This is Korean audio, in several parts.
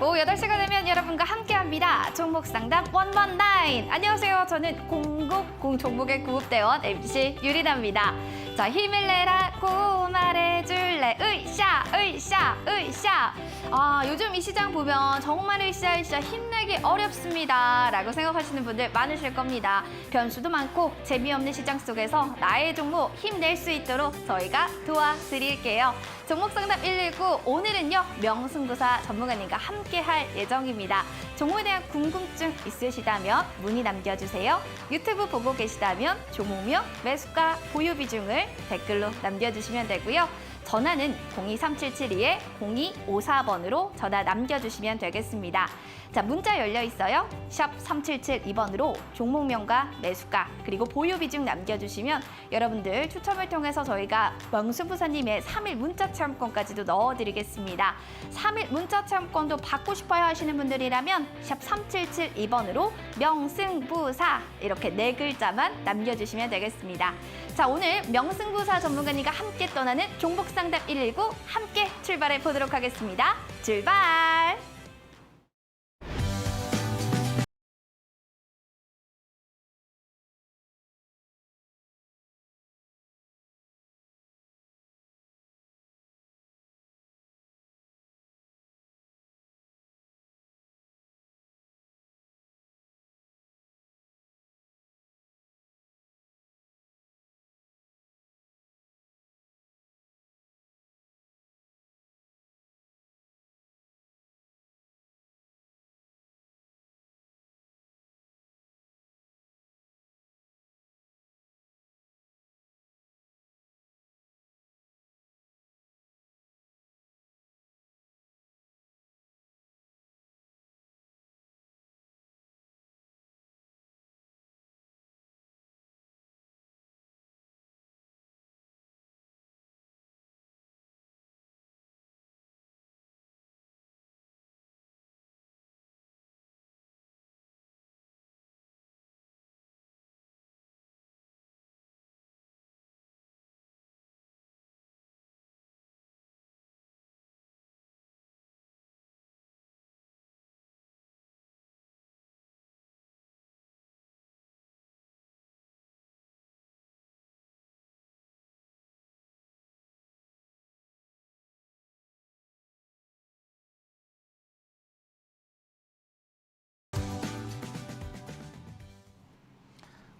오후 8시가 되면 여러분과 함께합니다. 종목 상담 119. 안녕하세요. 저는 공국 종목의 구급대원 MC 유리나입니다. 자, 힘을 내라고 말해줄래. 으쌰, 으쌰, 으쌰. 요즘 이 시장 보면 정말 으쌰 힘내기 어렵습니다. 라고 생각하시는 분들 많으실 겁니다. 변수도 많고 재미없는 시장 속에서 나의 종목 힘낼 수 있도록 저희가 도와드릴게요. 종목 상담 119, 오늘은요, 명승부사 전문가님과 함께 할 예정입니다. 종목에 대한 궁금증 있으시다면 문의 남겨주세요. 유튜브 보고 계시다면 종목명, 매수가, 보유 비중을 댓글로 남겨주시면 되고요. 전화는 02377-0254번으로 전화 남겨주시면 되겠습니다. 자, 문자 열려 있어요. 샵 3772번으로 종목명과 매수가 그리고 보유 비중 남겨주시면 여러분들 추첨을 통해서 저희가 명승부사님의 3일 문자 체험권까지도 넣어드리겠습니다. 3일 문자 체험권도 받고 싶어요 하시는 분들이라면 샵 3772번으로 명승부사 이렇게 4글자만 남겨주시면 되겠습니다. 자, 오늘 명승부사 전문가님과 함께 떠나는 종목상담 119 함께 출발해 보도록 하겠습니다. 출발!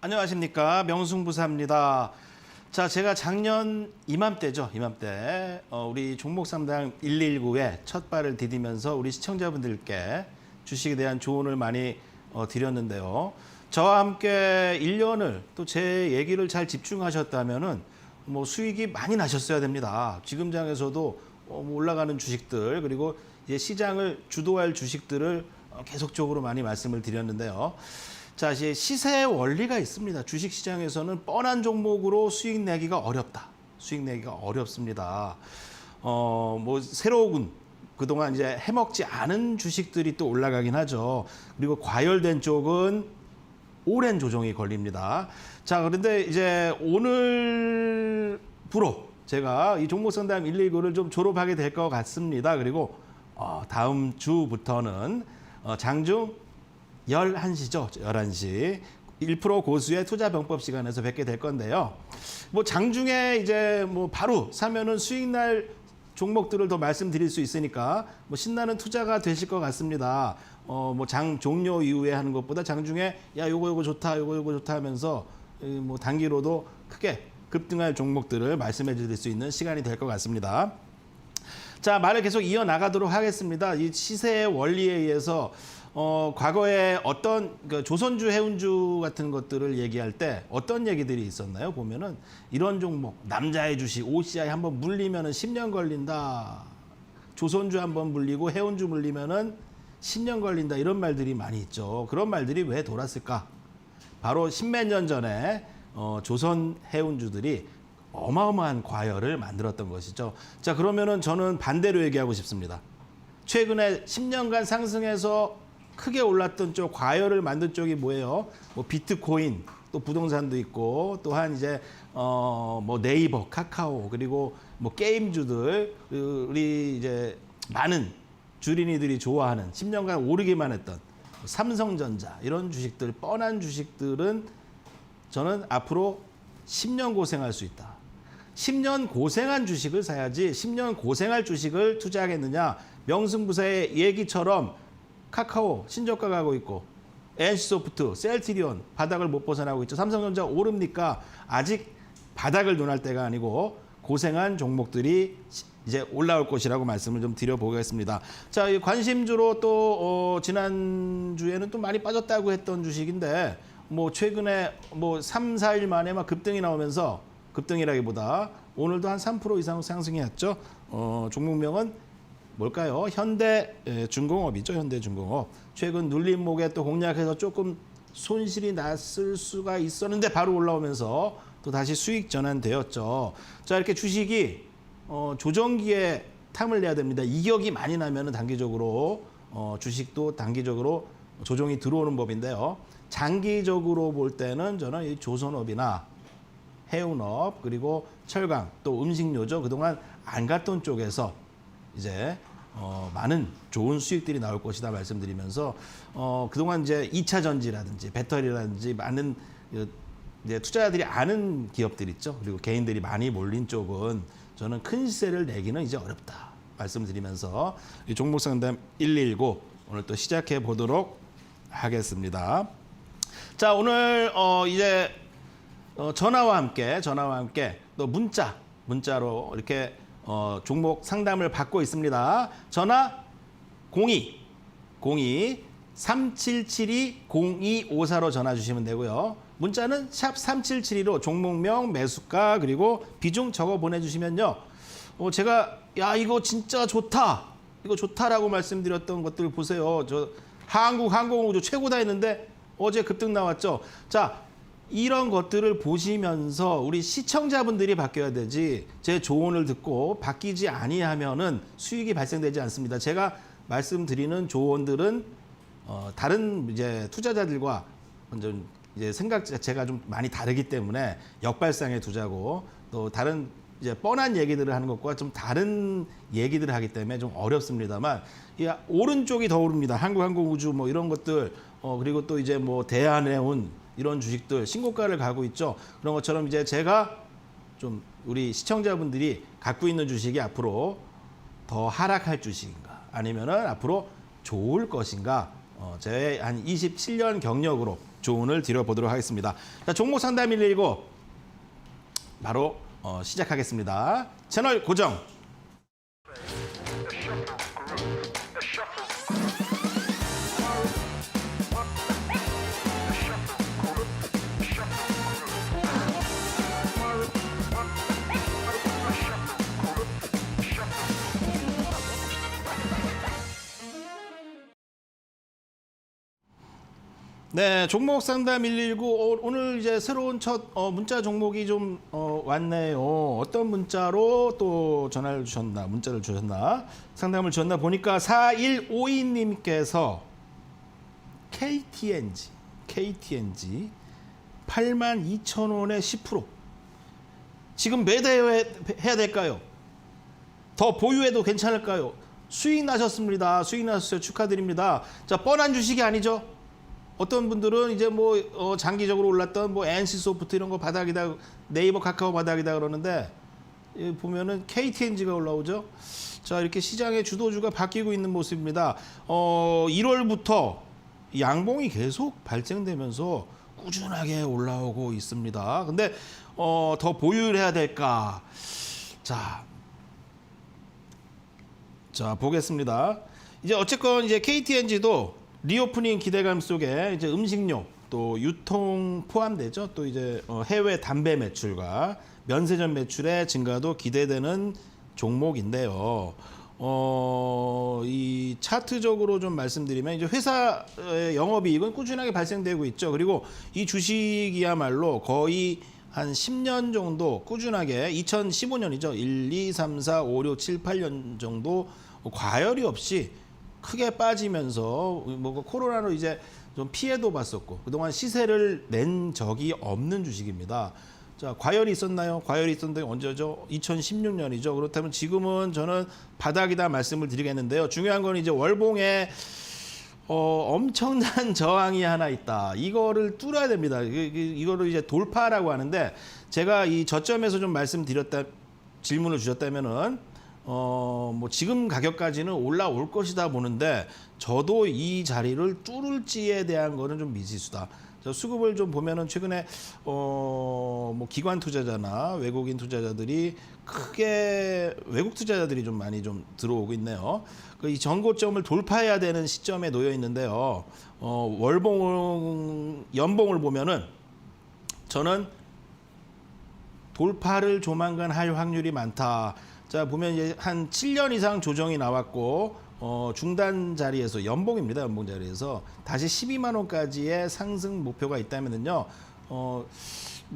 안녕하십니까, 명승부사입니다. 자, 제가 작년 이맘때죠, 이맘때 우리 종목 상담 119에 첫 발을 디디면서 우리 시청자분들께 주식에 대한 조언을 많이 드렸는데요. 저와 함께 1년을 또 제 얘기를 잘 집중하셨다면은 뭐 수익이 많이 나셨어야 됩니다. 지금장에서도 올라가는 주식들 그리고 이제 시장을 주도할 주식들을 계속적으로 많이 말씀을 드렸는데요. 자, 이제 시세의 원리가 있습니다. 주식시장에서는 뻔한 종목으로 수익 내기가 어렵다. 수익 내기가 어렵습니다. 뭐 새로운 그동안 이제 해먹지 않은 주식들이 또 올라가긴 하죠. 그리고 과열된 쪽은 오랜 조정이 걸립니다. 자, 그런데 이제 오늘부로 제가 이 종목 상담 119를 좀 졸업하게 될 것 같습니다. 그리고 다음 주부터는 장중 11시죠. 11시. 1% 고수의 투자 병법 시간에서 뵙게 될 건데요. 뭐 장중에 이제 뭐 바로 사면은 수익 날 종목들을 더 말씀드릴 수 있으니까 뭐 신나는 투자가 되실 것 같습니다. 뭐 장 종료 이후에 하는 것보다 장중에 야, 요거 좋다, 요거 좋다 하면서 뭐 단기로도 크게 급등할 종목들을 말씀해 드릴 수 있는 시간이 될 것 같습니다. 자, 말을 계속 이어나가도록 하겠습니다. 이 시세의 원리에 의해서 과거에 어떤 조선주, 해운주 같은 것들을 얘기할 때 어떤 얘기들이 있었나요? 보면은 이런 종목, 남자의 주식, OCI 한번 물리면은 10년 걸린다. 조선주 한번 물리고 해운주 물리면은 10년 걸린다. 이런 말들이 많이 있죠. 그런 말들이 왜 돌았을까? 바로 십몇 년 전에 조선 해운주들이 어마어마한 과열을 만들었던 것이죠. 자, 그러면은 저는 반대로 얘기하고 싶습니다. 최근에 10년간 상승해서 크게 올랐던 쪽, 과열을 만든 쪽이 뭐예요? 뭐 비트코인, 또 부동산도 있고, 또한 이제 뭐 네이버, 카카오, 그리고 뭐 게임주들, 우리 이제 많은 주린이들이 좋아하는 10년간 오르기만 했던 삼성전자 이런 주식들, 뻔한 주식들은 저는 앞으로 10년 고생할 수 있다. 10년 고생한 주식을 사야지 10년 고생할 주식을 투자하겠느냐. 명승부사의 얘기처럼 카카오 신저가 가고 있고 NC소프트, 셀트리온 바닥을 못 벗어나고 있죠. 삼성전자 오릅니까? 아직 바닥을 논할 때가 아니고 고생한 종목들이 이제 올라올 것이라고 말씀을 좀 드려보겠습니다. 자, 이 관심주로 또 지난주에는 또 많이 빠졌다고 했던 주식인데 뭐 최근에 뭐 3, 4일 만에 막 급등이 나오면서 급등이라기보다 오늘도 한 3% 이상 상승이었죠. 종목명은 뭘까요? 현대중공업이죠. 현대중공업. 최근 눌림목에 또 공략해서 조금 손실이 났을 수가 있었는데 바로 올라오면서 또 다시 수익 전환되었죠. 자, 이렇게 주식이 조정기에 탐을 내야 됩니다. 이격이 많이 나면은 단기적으로 주식도 단기적으로 조정이 들어오는 법인데요. 장기적으로 볼 때는 저는 이 조선업이나 해운업 그리고 철강 또 음식료죠. 그동안 안 갔던 쪽에서 이제 많은 좋은 수익들이 나올 것이다 말씀드리면서 그동안 이제 2차 전지라든지 배터리라든지 많은 이제 투자자들이 아는 기업들 있죠. 그리고 개인들이 많이 몰린 쪽은 저는 큰 시세를 내기는 이제 어렵다 말씀드리면서 이 종목 상담 119 오늘 또 시작해 보도록 하겠습니다. 자, 오늘 이제 전화와 함께 또 문자로 이렇게 종목 상담을 받고 있습니다. 전화 02-3772-0254로 전화 주시면 되고요. 문자는 샵 3772로 종목명, 매수가 그리고 비중 적어 보내주시면요. 제가 야 이거 진짜 좋다. 이거 좋다라고 말씀드렸던 것들 보세요. 저 한국항공우주 최고다 했는데 어제 급등 나왔죠. 자, 이런 것들을 보시면서 우리 시청자분들이 바뀌어야 되지 제 조언을 듣고 바뀌지 아니하면은 수익이 발생되지 않습니다. 제가 말씀드리는 조언들은 다른 이제 투자자들과 완전 이제 생각 자체가 좀 많이 다르기 때문에 역발상의 투자고 또 다른 이제 뻔한 얘기들을 하는 것과 좀 다른 얘기들을 하기 때문에 좀 어렵습니다만 이 오른쪽이 더 오릅니다. 한국항공우주 뭐 이런 것들 그리고 또 이제 뭐 대한해운 이런 주식들 신고가를 가고 있죠. 그런 것처럼 이제 제가 좀 우리 시청자분들이 갖고 있는 주식이 앞으로 더 하락할 주식인가 아니면은 앞으로 좋을 것인가 제 한 27년 경력으로 조언을 드려보도록 하겠습니다. 자, 종목 상담 119 바로 시작하겠습니다. 채널 고정. 네, 종목 상담 119 오늘 이제 새로운 첫 문자 종목이 좀 왔네요. 어떤 문자로 또 전화를 주셨나, 문자를 주셨나, 상담을 주셨나 보니까 4152님께서 KTNG 82,000원에 10% 지금 매도해야 될까요? 더 보유해도 괜찮을까요? 수익 나셨습니다. 수익 나셨어요. 축하드립니다. 자, 뻔한 주식이 아니죠. 어떤 분들은 이제 뭐 장기적으로 올랐던 뭐 NC소프트 이런 거 바닥이다, 네이버 카카오 바닥이다 그러는데 보면은 KTNG가 올라오죠. 자, 이렇게 시장의 주도주가 바뀌고 있는 모습입니다. 1월부터 양봉이 계속 발생되면서 꾸준하게 올라오고 있습니다. 근데 더 보유를 해야 될까? 자, 보겠습니다. 이제 어쨌건 이제 KTNG도 리오프닝 기대감 속에 이제 음식료 또 유통 포함되죠. 또 이제 해외 담배 매출과 면세점 매출의 증가도 기대되는 종목인데요. 이 차트적으로 좀 말씀드리면 이제 회사의 영업이익은 꾸준하게 발생되고 있죠. 그리고 이 주식이야말로 거의 한 10년 정도 꾸준하게 2015년이죠. 1, 2, 3, 4, 5, 6, 7, 8년 정도 과열이 없이 크게 빠지면서 뭐 코로나로 이제 좀 피해도 봤었고 그동안 시세를 낸 적이 없는 주식입니다. 자, 과열이 있었나요? 과열이 있었는데 언제죠? 2016년이죠. 그렇다면 지금은 저는 바닥이다 말씀을 드리겠는데요. 중요한 건 이제 월봉에 엄청난 저항이 하나 있다. 이거를 뚫어야 됩니다. 이거를 이제 돌파라고 하는데 제가 이 저점에서 좀 질문을 주셨다면은 뭐 지금 가격까지는 올라올 것이다 보는데 저도 이 자리를 뚫을지에 대한 거는 좀 미지수다. 수급을 좀 보면은 최근에 뭐 기관 투자자나 외국인 투자자들이 크게 외국 투자자들이 좀 많이 좀 들어오고 있네요. 이 전고점을 돌파해야 되는 시점에 놓여 있는데요. 연봉을 보면은 저는 돌파를 조만간 할 확률이 많다. 자, 보면 이제 한 7년 이상 조정이 나왔고 중단 자리에서 연봉입니다. 연봉 자리에서 다시 12만 원까지의 상승 목표가 있다면은요. 뭐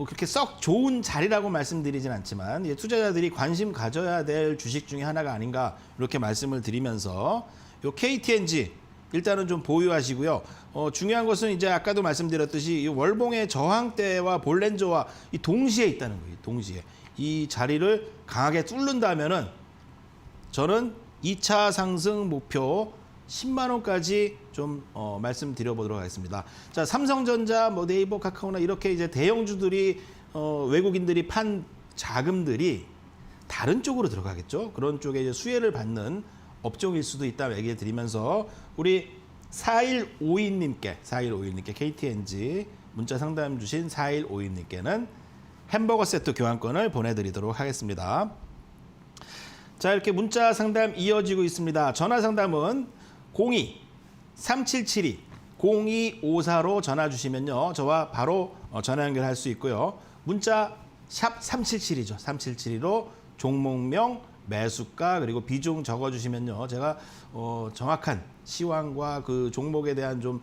그렇게 썩 좋은 자리라고 말씀드리진 않지만 투자자들이 관심 가져야 될 주식 중에 하나가 아닌가 이렇게 말씀을 드리면서 요 KTNG 일단은 좀 보유하시고요. 중요한 것은 이제 아까도 말씀드렸듯이 이 월봉의 저항대와 볼렌저와 이 동시에 있다는 거예요. 동시에 이 자리를 강하게 뚫는다면은 저는 2차 상승 목표 10만 원까지 좀 말씀드려보도록 하겠습니다. 자, 삼성전자, 뭐 네이버, 카카오나 이렇게 이제 대형주들이 외국인들이 판 자금들이 다른 쪽으로 들어가겠죠. 그런 쪽에 이제 수혜를 받는 업종일 수도 있다 얘기 드리면서 우리 4152님께 KTNG 문자 상담 주신 4152님께는 햄버거 세트 교환권을 보내드리도록 하겠습니다. 자, 이렇게 문자 상담 이어지고 있습니다. 전화 상담은 02-3772-0254로 전화 주시면요. 저와 바로 전화 연결할 수 있고요. 문자 샵 3772죠. 3772로 종목명, 매수가 그리고 비중 적어주시면요. 제가 정확한 시황과 그 종목에 대한 좀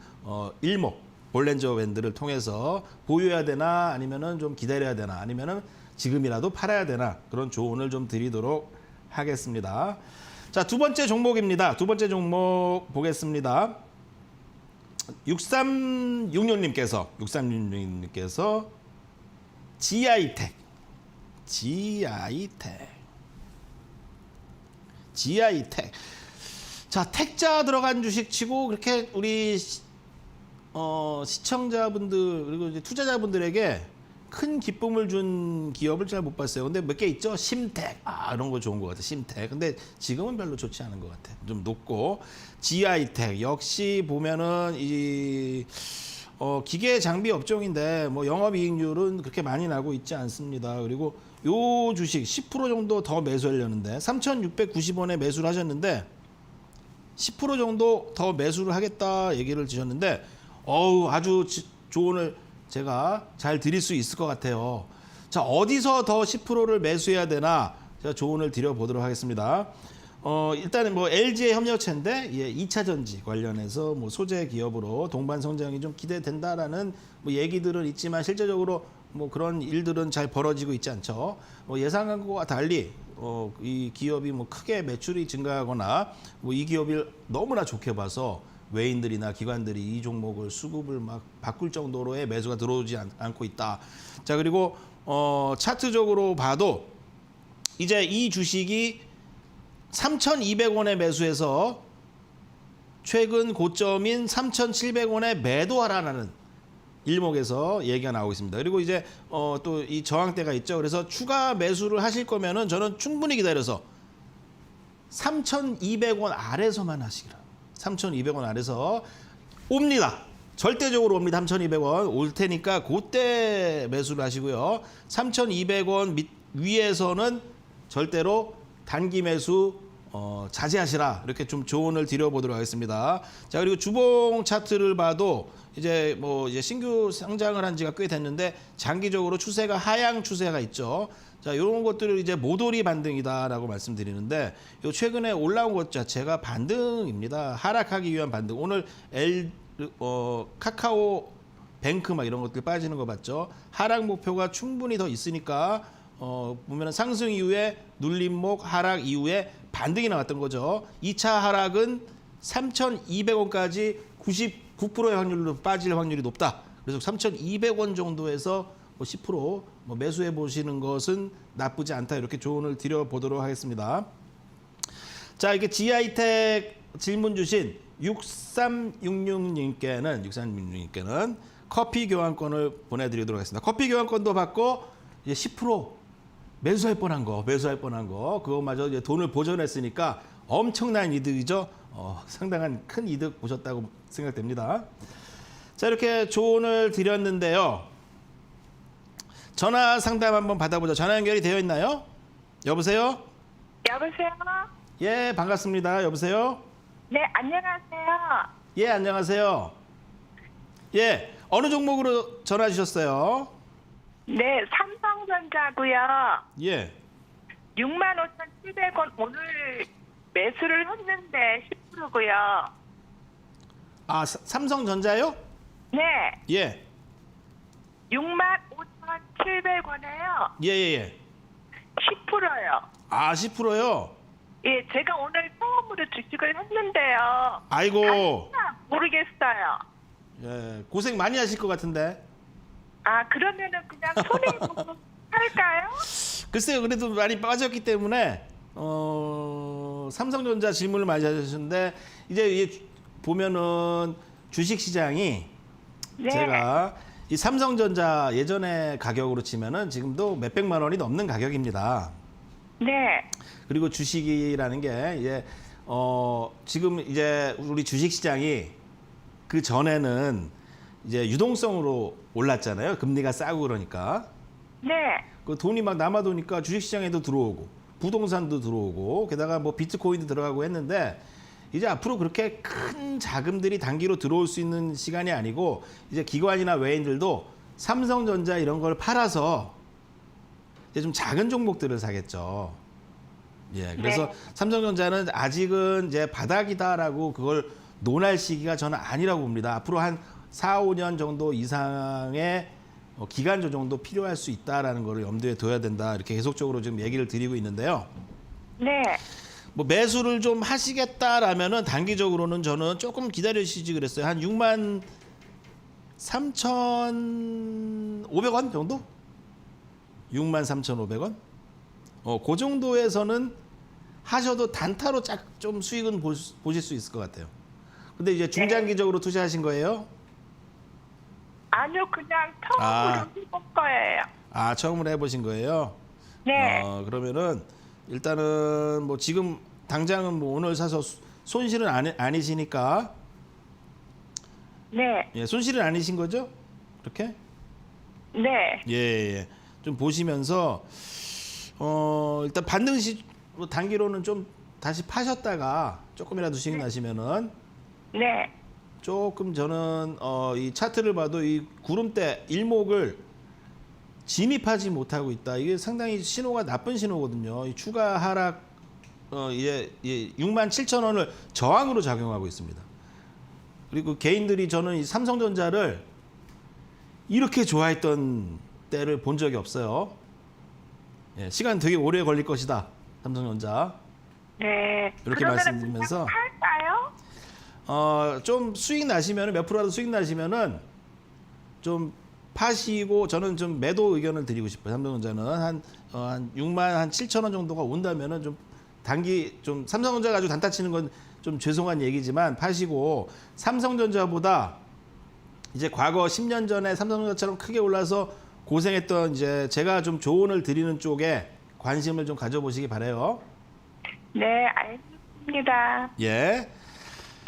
일목, 볼렌저 밴드를 통해서 보유해야 되나 아니면은 좀 기다려야 되나 아니면은 지금이라도 팔아야 되나 그런 조언을 좀 드리도록 하겠습니다. 자, 두 번째 종목입니다. 두 번째 종목 보겠습니다. 6366님께서 GI텍. 자, 택자 들어간 주식 치고 그렇게 우리 시청자분들 그리고 이제 투자자분들에게 큰 기쁨을 준 기업을 잘 못 봤어요. 근데 몇 개 있죠? 심텍. 이런 거 좋은 것 같아. 심텍. 근데 지금은 별로 좋지 않은 것 같아. 좀 높고. GI텍. 역시 보면은 기계 장비 업종인데 뭐 영업이익률은 그렇게 많이 나고 있지 않습니다. 그리고 요 주식 10% 정도 더 매수하려는데 3,690원에 매수를 하셨는데 10% 정도 더 매수를 하겠다 얘기를 주셨는데 아주 조언을 제가 잘 드릴 수 있을 것 같아요. 자, 어디서 더 10%를 매수해야 되나 제가 조언을 드려보도록 하겠습니다. 일단은 뭐 LG의 협력체인데 2차 전지 관련해서 뭐 소재 기업으로 동반 성장이 좀 기대된다라는 뭐 얘기들은 있지만 실제적으로 뭐 그런 일들은 잘 벌어지고 있지 않죠. 예상한 것과 달리 이 기업이 뭐 크게 매출이 증가하거나 뭐 이 기업을 너무나 좋게 봐서 외인들이나 기관들이 이 종목을 수급을 막 바꿀 정도로의 매수가 들어오지 않고 있다. 자, 그리고 차트적으로 봐도 이제 이 주식이 3,200원에 매수해서 최근 고점인 3,700원에 매도하라는 일목에서 얘기가 나오고 있습니다. 그리고 이제 또 이 저항대가 있죠. 그래서 추가 매수를 하실 거면은 저는 충분히 기다려서 3,200원 아래서만 하시기라. 3,200원 아래서 옵니다. 절대적으로 옵니다. 3,200원 올 테니까 그때 매수를 하시고요. 3,200원 위에서는 절대로 단기 매수 자제하시라. 이렇게 좀 조언을 드려보도록 하겠습니다. 자, 그리고 주봉 차트를 봐도 이제 신규 상장을 한 지가 꽤 됐는데 장기적으로 추세가 하향 추세가 있죠. 자, 이런 것들을 이제 모돌이 반등이다라고 말씀드리는데 요 최근에 올라온 것 자체가 반등입니다. 하락하기 위한 반등. 오늘 카카오 뱅크 막 이런 것들 빠지는 거 봤죠. 하락 목표가 충분히 더 있으니까 보면은 상승 이후에 눌림목 하락 이후에 반등이 나왔던 거죠. 2차 하락은 3,200원까지 99%의 확률로 빠질 확률이 높다. 그래서 3,200원 정도에서 10% 매수해 보시는 것은 나쁘지 않다. 이렇게 조언을 드려보도록 하겠습니다. 자, 이렇게 GI텍 질문 주신 6366님께는 커피 교환권을 보내드리도록 하겠습니다. 커피 교환권도 받고 이제 10% 매수할 뻔한 거 그거마저 이제 돈을 보전했으니까 엄청난 이득이죠. 상당한 큰 이득 보셨다고 생각됩니다. 자, 이렇게 조언을 드렸는데요. 전화 상담 한번 받아보죠. 전화 연결이 되어 있나요? 여보세요? 여보세요? 예, 반갑습니다. 여보세요? 네, 안녕하세요. 예, 안녕하세요. 예, 어느 종목으로 전화 주셨어요? 네, 삼성전자고요. 예. 65,700원 오늘 매수를 했는데 10%고요. 아, 삼성전자요? 네, 예. 65,700원에요. 예, 예, 예. 10%요. 아, 10%요? 예, 제가 오늘 처음으로 주식을 했는데요. 아이고. 모르겠어요. 예, 고생 많이 하실 것 같은데. 아, 그러면은 그냥 손해보고 할까요? 글쎄요, 그래도 많이 빠졌기 때문에 삼성전자 질문을 많이 하셨는데 이제 이게 보면은 주식 시장이 네. 제가 이 삼성전자 예전에 가격으로 치면은 지금도 몇백만 원이 넘는 가격입니다. 네. 그리고 주식이라는 게 이제 지금 이제 우리 주식 시장이 그 전에는 이제 유동성으로 올랐잖아요. 금리가 싸고 그러니까. 네. 그 돈이 막 남아도니까 주식시장에도 들어오고 부동산도 들어오고 게다가 비트코인도 들어가고 했는데 이제 앞으로 그렇게 큰 자금들이 단기로 들어올 수 있는 시간이 아니고 이제 기관이나 외인들도 삼성전자 이런 걸 팔아서 이제 좀 작은 종목들을 사겠죠. 예, 그래서 네. 삼성전자는 아직은 이제 바닥이다라고 그걸 논할 시기가 저는 아니라고 봅니다. 앞으로 한 4, 5년 정도 이상의 기간 조정도 필요할 수 있다라는 거를 염두에 둬야 된다. 이렇게 계속적으로 지금 얘기를 드리고 있는데요. 네. 매수를 좀 하시겠다라면은 단기적으로는 저는 조금 기다리시지 그랬어요. 한 63,500원 정도? 63,500원? 그 정도에서는 하셔도 단타로 좀 수익은 보실 수 있을 것 같아요. 근데 이제 중장기적으로 투자하신 거예요? 아니요, 그냥 처음으로 해볼 거예요. 아, 처음으로 해보신 거예요? 네. 그러면은 일단은 지금 당장은 오늘 사서 손실은 아니시니까. 네. 예, 손실은 아니신 거죠? 그렇게? 네. 예, 예. 좀 보시면서 일단 반등시 단기로는 좀 다시 파셨다가 조금이라도 수익 나시면은 네. 조금 저는 이 차트를 봐도 이 구름대 일목을 진입하지 못하고 있다. 이게 상당히 신호가 나쁜 신호거든요. 이 추가 하락 이제 67,000원을 저항으로 작용하고 있습니다. 그리고 개인들이 저는 이 삼성전자를 이렇게 좋아했던 때를 본 적이 없어요. 예, 시간 되게 오래 걸릴 것이다. 삼성전자. 네. 이렇게 말씀드리면서 할까요? 좀 수익 나시면은 몇 프로라도 수익 나시면은 좀 파시고 저는 좀 매도 의견을 드리고 싶어요. 삼성전자는 한 67,000원 정도가 온다면은 좀 단기 좀 삼성전자 가지고 단타 치는 건 좀 죄송한 얘기지만 파시고 삼성전자보다 이제 과거 10년 전에 삼성전자처럼 크게 올라서 고생했던 이제 제가 좀 조언을 드리는 쪽에 관심을 좀 가져보시기 바라요. 네, 알겠습니다. 예.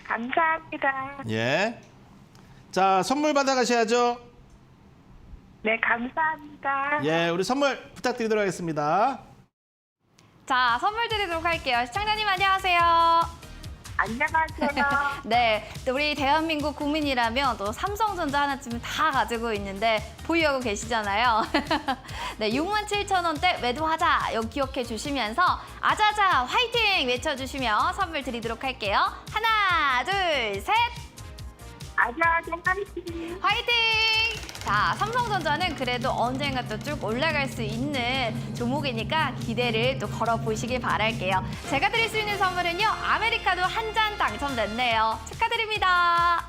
감사합니다. 예. 자, 선물 받아가셔야죠. 네, 감사합니다. 예, 우리 선물 부탁드리도록 하겠습니다. 자, 선물 드리도록 할게요. 시청자님 안녕하세요. 안녕하세요. 네, 또 우리 대한민국 국민이라면 또 삼성전자 하나쯤은 다 가지고 있는데 보유하고 계시잖아요. 네, 67,000원대 매도하자 이거 기억해 주시면서 아자자 화이팅 외쳐주시면 선물 드리도록 할게요. 하나, 둘, 셋. 아자아자 화이팅. 화이팅! 자, 삼성전자는 그래도 언젠가 또 쭉 올라갈 수 있는 종목이니까 기대를 또 걸어보시길 바랄게요. 제가 드릴 수 있는 선물은요, 아메리카노 한 잔 당첨됐네요. 축하드립니다.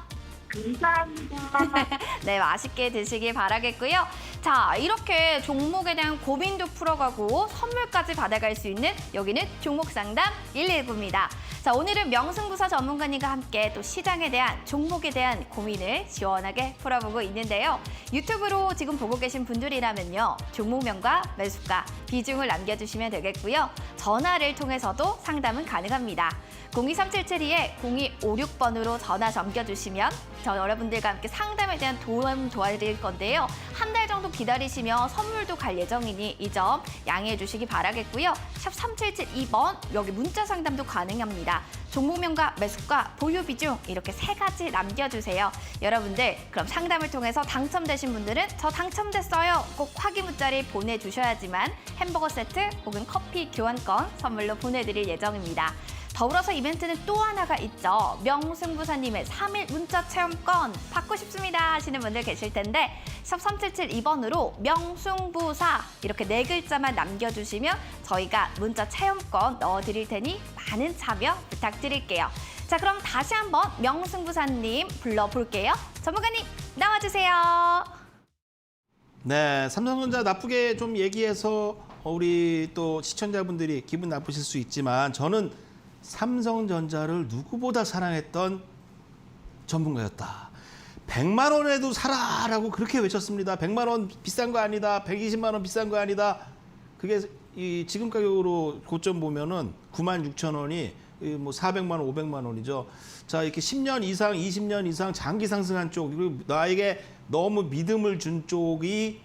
감사합니다. 네, 맛있게 드시길 바라겠고요. 자, 이렇게 종목에 대한 고민도 풀어가고 선물까지 받아갈 수 있는 여기는 종목상담 119입니다. 자, 오늘은 명승부사 전문가님과 함께 또 시장에 대한 종목에 대한 고민을 시원하게 풀어보고 있는데요. 유튜브로 지금 보고 계신 분들이라면요. 종목명과 매수가, 비중을 남겨주시면 되겠고요. 전화를 통해서도 상담은 가능합니다. 023772-0256번으로 전화 넘겨주시면 저 여러분들과 함께 상담에 대한 도움 도와드릴 건데요. 한 달 정도 기다리시면 선물도 갈 예정이니 이 점 양해해 주시기 바라겠고요. 샵 3772번 여기 문자 상담도 가능합니다. 종목명과 매수가, 보유 비중 이렇게 3가지 남겨주세요. 여러분들 그럼 상담을 통해서 당첨되신 분들은 저 당첨됐어요. 꼭 확인 문자를 보내주셔야지만 햄버거 세트 혹은 커피 교환권 선물로 보내드릴 예정입니다. 더불어서 이벤트는 또 하나가 있죠. 명승부사님의 3일 문자 체험권 받고 싶습니다 하시는 분들 계실 텐데 샵 3772번으로 명승부사 이렇게 4글자만 남겨주시면 저희가 문자 체험권 넣어드릴 테니 많은 참여 부탁드릴게요. 자, 그럼 다시 한번 명승부사님 불러볼게요. 전문가님 나와주세요. 네, 삼성전자 나쁘게 좀 얘기해서 우리 또 시청자분들이 기분 나쁘실 수 있지만 저는 삼성전자를 누구보다 사랑했던 전문가였다. 100만 원에도 사라라고 그렇게 외쳤습니다. 100만 원 비싼 거 아니다. 120만 원 비싼 거 아니다. 그게 이 지금 가격으로 고점 보면은 96,000원이 뭐 400만 원, 500만 원이죠. 자, 이렇게 10년 이상, 20년 이상 장기 상승한 쪽, 그리고 나에게 너무 믿음을 준 쪽이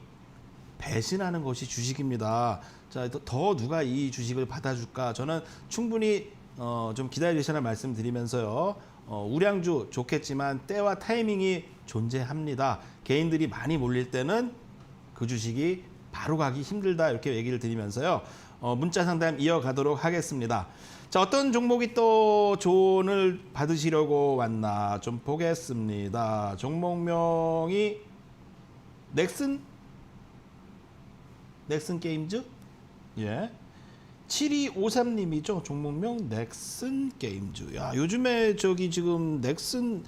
배신하는 것이 주식입니다. 자, 더 누가 이 주식을 받아줄까? 저는 충분히 좀 기다리시라 말씀드리면서요. 우량주 좋겠지만 때와 타이밍이 존재합니다. 개인들이 많이 몰릴 때는 그 주식이 바로 가기 힘들다 이렇게 얘기를 드리면서요. 문자 상담 이어가도록 하겠습니다. 자, 어떤 종목이 또 조언을 받으시려고 왔나 좀 보겠습니다. 종목명이 넥슨 게임즈? 예. 7253님이죠. 종목명 넥슨 게임즈. 야, 요즘에 저기 지금 넥슨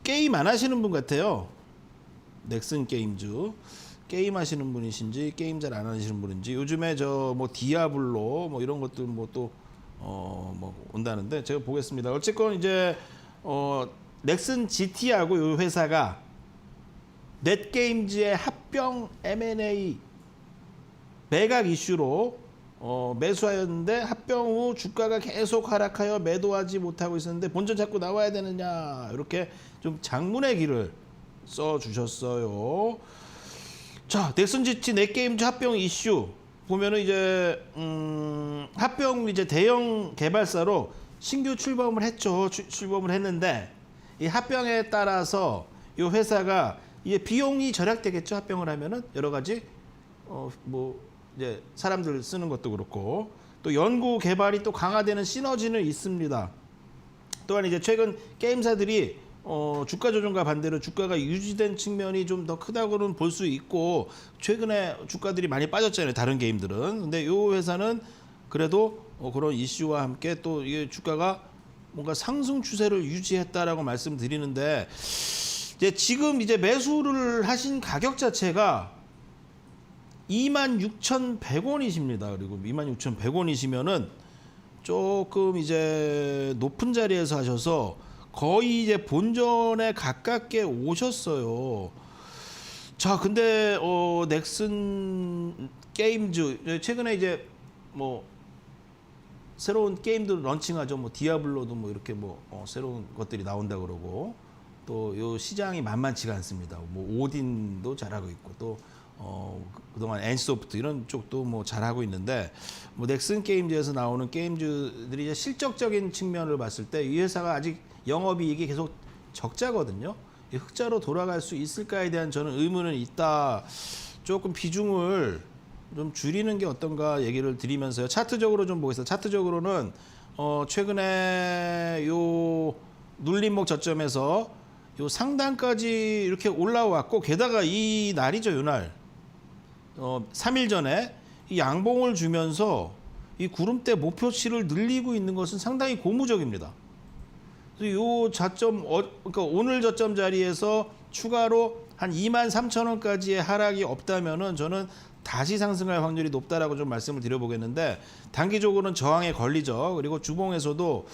게임 안 하시는 분 같아요. 넥슨 게임즈. 게임 하시는 분이신지 게임 잘 안 하시는 분인지 요즘에 저 뭐 디아블로 뭐 이런 것들 뭐 또 뭐 온다는데 제가 보겠습니다. 어쨌건 이제 넥슨 GT하고 이 회사가 넷게임즈의 합병 M&A 매각 이슈로 매수하였는데 합병 후 주가가 계속 하락하여 매도하지 못하고 있었는데 본전 잡고 나와야 되느냐 이렇게 좀 장문의 길을 써주셨어요. 자, 넥슨 GT 넷게임즈 합병 이슈 보면은 이제 합병 이제 대형 개발사로 신규 출범을 했죠. 출범을 했는데 이 합병에 따라서 이 회사가 이게 비용이 절약되겠죠. 합병을 하면은 여러 가지 뭐 이제 사람들 쓰는 것도 그렇고 또 연구 개발이 또 강화되는 시너지는 있습니다. 또한 이제 최근 게임사들이 주가 조정과 반대로 주가가 유지된 측면이 좀 더 크다고는 볼 수 있고 최근에 주가들이 많이 빠졌잖아요. 다른 게임들은. 근데 이 회사는 그래도 그런 이슈와 함께 또 이게 주가가 뭔가 상승 추세를 유지했다라고 말씀드리는데 이제 지금 이제 매수를 하신 가격 자체가 26,100원이십니다. 그리고 26,100원이시면은 조금 이제 높은 자리에서 하셔서 거의 이제 본전에 가깝게 오셨어요. 자, 근데 넥슨 게임즈 최근에 이제 뭐 새로운 게임도 런칭하죠. 뭐 디아블로도 뭐 이렇게 뭐 새로운 것들이 나온다 그러고 또 요 시장이 만만치가 않습니다. 뭐 오딘도 잘하고 있고 또 그동안 NC소프트 이런 쪽도 뭐 잘하고 있는데 뭐 넥슨 게임즈에서 나오는 게임즈들이 이제 실적적인 측면을 봤을 때 이 회사가 아직 영업이익이 계속 적자거든요. 이 흑자로 돌아갈 수 있을까에 대한 저는 의문은 있다. 조금 비중을 좀 줄이는 게 어떤가 얘기를 드리면서요. 차트적으로 좀 보겠습니다. 차트적으로는 최근에 요 눌림목 저점에서 요 상단까지 이렇게 올라왔고 게다가 이 날이죠, 요 날. 3일 전에 이 양봉을 주면서 이 구름대 목표치를 늘리고 있는 것은 상당히 고무적입니다. 요 저점 그러니까 오늘 저점 자리에서 추가로 한 23,000원까지의 하락이 없다면은 저는 다시 상승할 확률이 높다라고 좀 말씀을 드려보겠는데 단기적으로는 저항에 걸리죠. 그리고 주봉에서도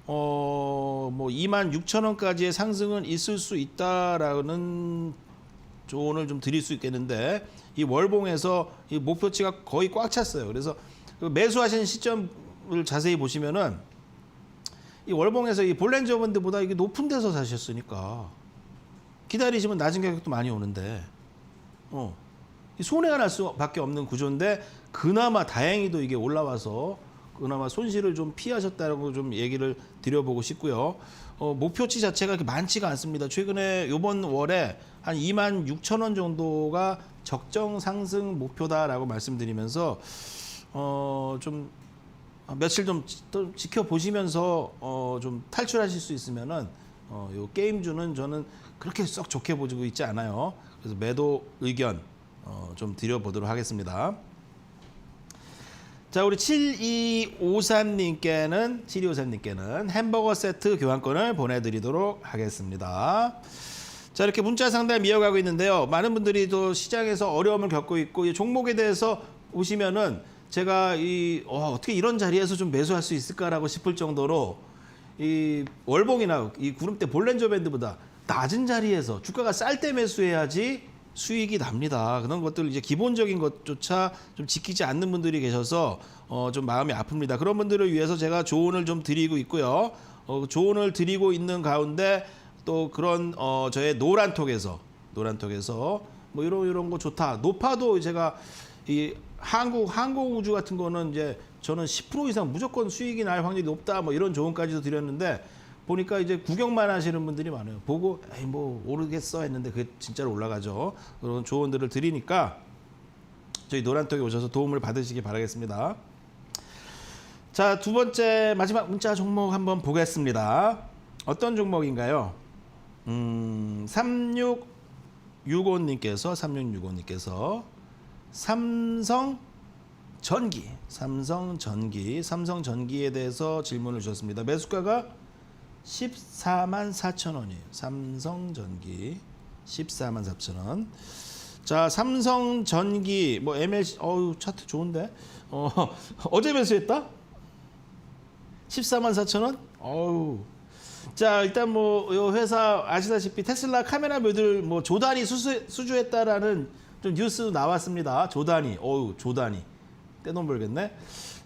뭐 26,000원까지의 상승은 있을 수 있다라는 조언을 좀 드릴 수 있겠는데 이 월봉에서 이 목표치가 거의 꽉 찼어요. 그래서 그 매수하신 시점을 자세히 보시면은 이 월봉에서 이 볼렌저 밴드보다 이게 높은 데서 사셨으니까 기다리시면 낮은 가격도 많이 오는데 이 손해가 날 수밖에 없는 구조인데 그나마 다행히도 이게 올라와서 그나마 손실을 좀 피하셨다고 좀 얘기를 드려보고 싶고요. 목표치 자체가 그렇게 많지가 않습니다. 최근에 이번 월에 한 26,000원 정도가 적정 상승 목표다라고 말씀드리면서 좀 며칠 좀 지켜보시면서 좀 탈출하실 수 있으면은 요 게임주는 저는 그렇게 썩 좋게 보지고 있지 않아요. 그래서 매도 의견 좀 드려보도록 하겠습니다. 자, 우리 7253님께는 햄버거 세트 교환권을 보내드리도록 하겠습니다. 자, 이렇게 문자 상담 이어가고 있는데요. 많은 분들이 또 시장에서 어려움을 겪고 있고 이 종목에 대해서 보시면은 제가 어떻게 이런 자리에서 좀 매수할 수 있을까라고 싶을 정도로 이 월봉이나 이 구름대 볼렌저 밴드보다 낮은 자리에서 주가가 쌀 때 매수해야지 수익이 납니다. 그런 것들 이제 기본적인 것조차 좀 지키지 않는 분들이 계셔서 좀 마음이 아픕니다. 그런 분들을 위해서 제가 조언을 좀 드리고 있고요. 조언을 드리고 있는 가운데 또 그런 저의 노란톡에서 뭐 이런 거 좋다. 높아도 제가 이 항공우주 같은 거는 이제 저는 10% 이상 무조건 수익이 날 확률이 높다. 뭐 이런 조언까지도 드렸는데 보니까 이제 구경만 하시는 분들이 많아요. 보고 에이 뭐 오르겠어 했는데 그게 진짜로 올라가죠. 그런 조언들을 드리니까 저희 노란톡에 오셔서 도움을 받으시기 바라겠습니다. 자, 두 번째 마지막 문자 종목 한번 보겠습니다. 어떤 종목인가요? 3665님께서 삼성전기에 대해서 질문을 주셨습니다. 매수가가 144,400원이에요. 삼성전기 144,400원. 자, 삼성전기 뭐 MLC 차트 좋은데. 어제 매수했다? 144,400원? 자, 일단 뭐 요 회사 아시다시피 테슬라 카메라 모듈 뭐 조단위 수주했다라는 좀 뉴스 나왔습니다. 조단위. 조단위. 떼돈 벌겠네.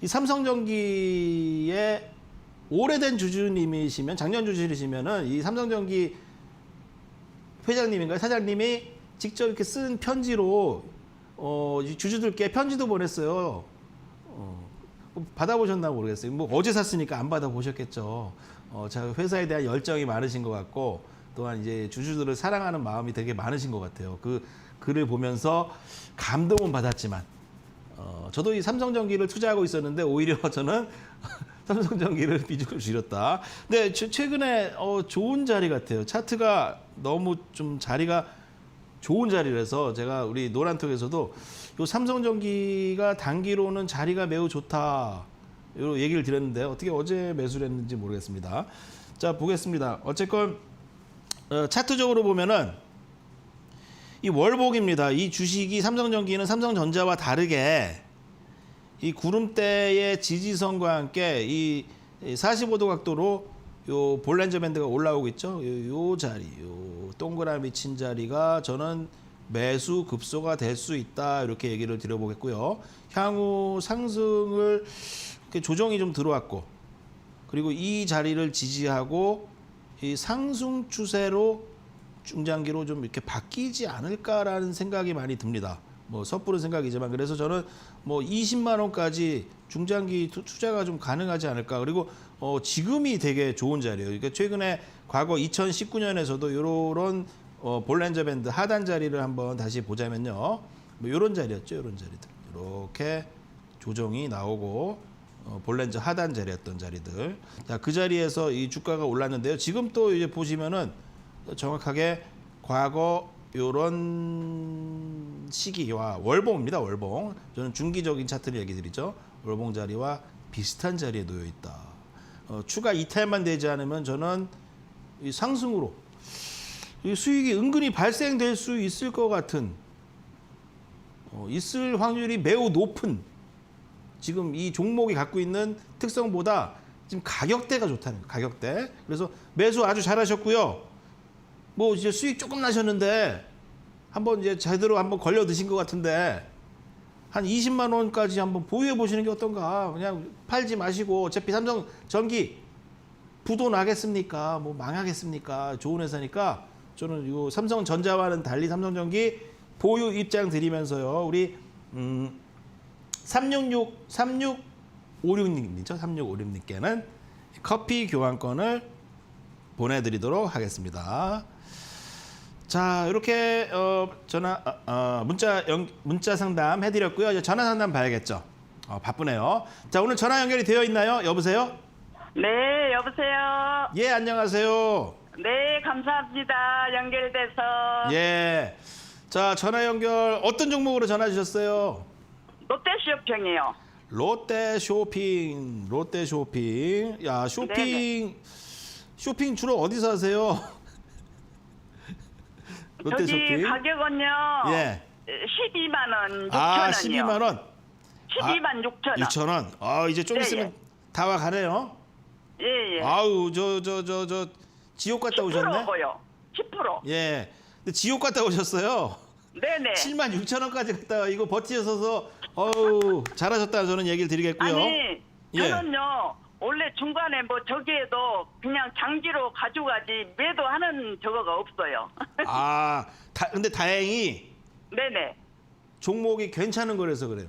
이 삼성전기의 오래된 주주님이시면 작년 주주이시면은 이 삼성전기 회장님인가요? 사장님이 직접 이렇게 쓴 편지로 주주들께 편지도 보냈어요. 받아보셨나 모르겠어요. 뭐 어제 샀으니까 안 받아보셨겠죠. 자, 회사에 대한 열정이 많으신 것 같고 또한 이제 주주들을 사랑하는 마음이 되게 많으신 것 같아요. 그 글을 보면서 감동은 받았지만 저도 이 삼성전기를 투자하고 있었는데 오히려 저는 삼성전기를 비중을 줄였다. 근데 최근에 좋은 자리 같아요. 차트가 너무 좀 자리가 좋은 자리라서 제가 우리 노란톡에서도 요 삼성전기가 단기로는 자리가 매우 좋다. 요 얘기를 드렸는데 어떻게 어제 매수를 했는지 모르겠습니다. 자, 보겠습니다. 어쨌건 차트적으로 보면은 이 월봉입니다. 이 주식이 삼성전기는 삼성전자와 다르게 이 구름대의 지지선과 함께 이 45도 각도로 요 볼렌저 밴드가 올라오고 있죠. 요 자리, 요 동그라미 친 자리가 저는 매수 급소가 될 수 있다. 이렇게 얘기를 드려보겠고요. 향후 상승을 이렇게 조정이 좀 들어왔고, 그리고 이 자리를 지지하고 이 상승 추세로 중장기로 좀 이렇게 바뀌지 않을까라는 생각이 많이 듭니다. 뭐 섣부른 생각이지만 그래서 저는 뭐 20만 원까지 중장기 투자가 좀 가능하지 않을까. 그리고 지금이 되게 좋은 자리예요. 그러니까 최근에 과거 2019년에서도 이런 볼렌저 밴드 하단 자리를 한번 다시 보자면요. 뭐 이런 자리였죠. 이런 자리들. 이렇게 조정이 나오고 볼렌저 하단 자리였던 자리들. 자, 그 자리에서 이 주가가 올랐는데요. 지금 또 이제 보시면은 정확하게 과거 이런 시기와 월봉입니다. 월봉. 저는 중기적인 차트를 얘기 드리죠. 월봉 자리와 비슷한 자리에 놓여 있다. 추가 이탈만 되지 않으면 저는 이 상승으로 이 수익이 은근히 발생될 수 있을 것 같은 있을 확률이 매우 높은 지금 이 종목이 갖고 있는 특성보다 지금 가격대가 좋다는 거예요. 가격대. 그래서 매수 아주 잘하셨고요. 뭐 이제 수익 조금 나셨는데 한번 이제 제대로 한번 걸려 드신 것 같은데 한 20만 원까지 한번 보유해 보시는 게 어떤가. 그냥 팔지 마시고 어차피 삼성전기 부도 나겠습니까? 뭐 망하겠습니까? 좋은 회사니까 저는 이 삼성전자와는 달리 삼성전기 보유 입장 드리면서요. 우리 3656님이죠. 3656님께는 커피 교환권을 보내드리도록 하겠습니다. 자, 이렇게 문자 상담 해드렸고요. 이제 전화 상담 봐야겠죠. 바쁘네요. 자, 오늘 전화 연결이 되어 있나요? 여보세요? 네, 여보세요. 예, 안녕하세요. 네, 감사합니다. 연결돼서. 예. 자, 전화 연결 어떤 종목으로 전화 주셨어요? 롯데쇼핑이요. 롯데 쇼핑. 야, 쇼핑 주로 어디서 하세요? 롯데 저기 쇼핑. 가격은요. 예. 12만 원 6천 아, 원이요. 12만 원. 12만 6천 원. 6천 원. 이제 좀 네, 있으면 다 와 가네요. 예, 예. 아우, 저 지옥 갔다 오셨네. 10%고요. 10%. 예. 근데 지옥 갔다 오셨어요. 네네. 7만 6천 원까지 갔다 이거 버티셔서 잘하셨다 저는 얘기를 드리겠고요. 아니, 예. 저는요. 원래 중간에 뭐 저기에도 그냥 장기로 가져가지 매도하는 저거가 없어요. 근데 다행히 네네. 종목이 괜찮은 거라서 그래요.